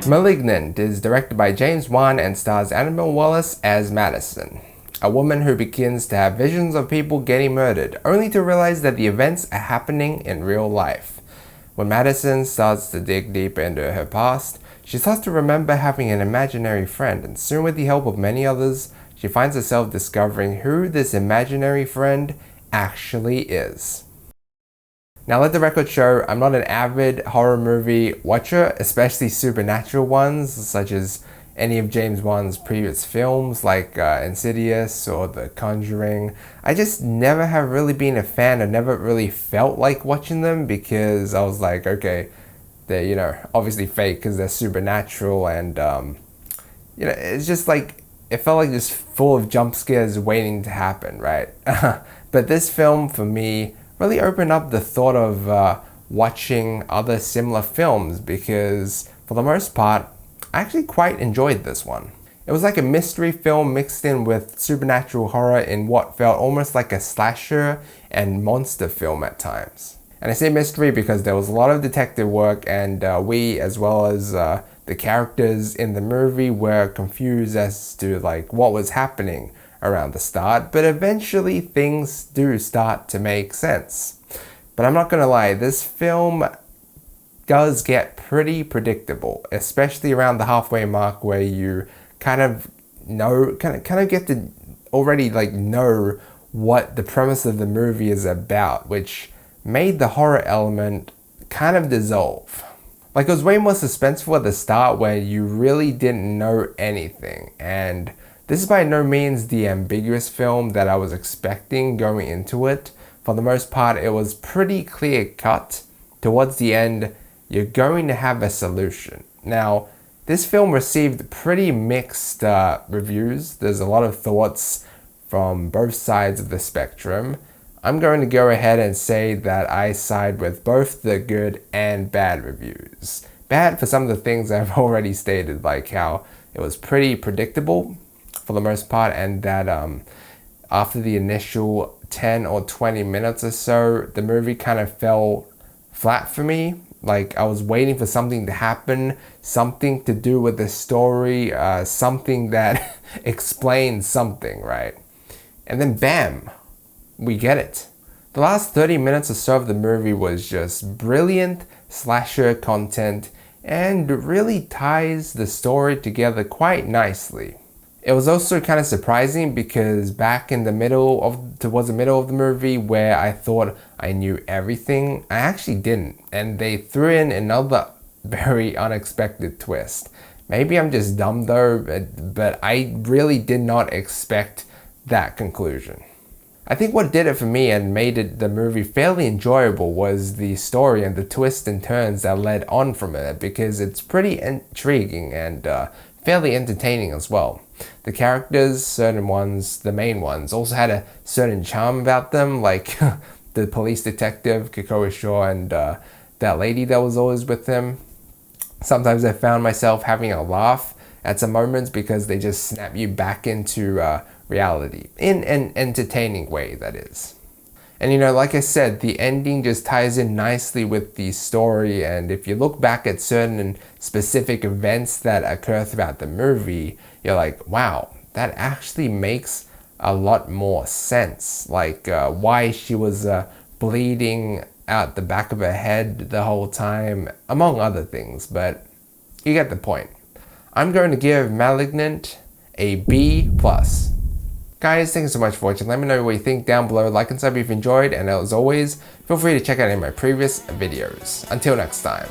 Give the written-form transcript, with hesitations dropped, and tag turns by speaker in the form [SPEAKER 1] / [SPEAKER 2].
[SPEAKER 1] Malignant is directed by James Wan and stars Annabelle Wallis as Madison, a woman who begins to have visions of people getting murdered, only to realize that the events are happening in real life. When Madison starts to dig deep into her past, she starts to remember having an imaginary friend, and soon with the help of many others, she finds herself discovering who this imaginary friend actually is. Now let the record show, I'm not an avid horror movie watcher, especially supernatural ones, such as any of James Wan's previous films like Insidious or The Conjuring. I just never have really been a fan. I never really felt like watching them because I was like, okay, they're, obviously fake because they're supernatural, and it's just like, it felt like just full of jump scares waiting to happen, right? But this film, for me, really opened up the thought of watching other similar films because, for the most part, I actually quite enjoyed this one. It was like a mystery film mixed in with supernatural horror in what felt almost like a slasher and monster film at times. And I say mystery because there was a lot of detective work, and we, as well as the characters in the movie, were confused as to like what was happening around the start, but eventually things do start to make sense. But I'm not gonna lie, this film does get pretty predictable, especially around the halfway mark where you kind of get to already like know what the premise of the movie is about, which made the horror element kind of dissolve. Like, it was way more suspenseful at the start where you really didn't know anything, and this is by no means the ambiguous film that I was expecting going into it. For the most part, it was pretty clear cut. Towards the end, you're going to have a solution. Now, this film received pretty mixed reviews. There's a lot of thoughts from both sides of the spectrum. I'm going to go ahead and say that I side with both the good and bad reviews. Bad for some of the things I've already stated, like how it was pretty predictable for the most part, and that after the initial 10 or 20 minutes or so, the movie kind of fell flat for me. Like, I was waiting for something to happen, something to do with the story, something that explains something, right? And then bam, we get it. The last 30 minutes or so of the movie was just brilliant slasher content and really ties the story together quite nicely. It was also kind of surprising because back in towards the middle of the movie where I thought I knew everything, I actually didn't. And they threw in another very unexpected twist. Maybe I'm just dumb though, but I really did not expect that conclusion. I think what did it for me and made the movie fairly enjoyable was the story and the twists and turns that led on from it, because it's pretty intriguing and fairly entertaining as well. The characters, certain ones, the main ones, also had a certain charm about them, like the police detective, Kikoa Shaw, and that lady that was always with him. Sometimes I found myself having a laugh at some moments because they just snap you back into reality, in an entertaining way, that is. And like I said, the ending just ties in nicely with the story, and if you look back at certain specific events that occur throughout the movie, you're like, wow, that actually makes a lot more sense. Like why she was bleeding out the back of her head the whole time, among other things, but you get the point. I'm going to give Malignant a B+. Guys, thanks so much for watching. Let me know what you think down below. Like and sub if you enjoyed, and as always, feel free to check out any of my previous videos. Until next time.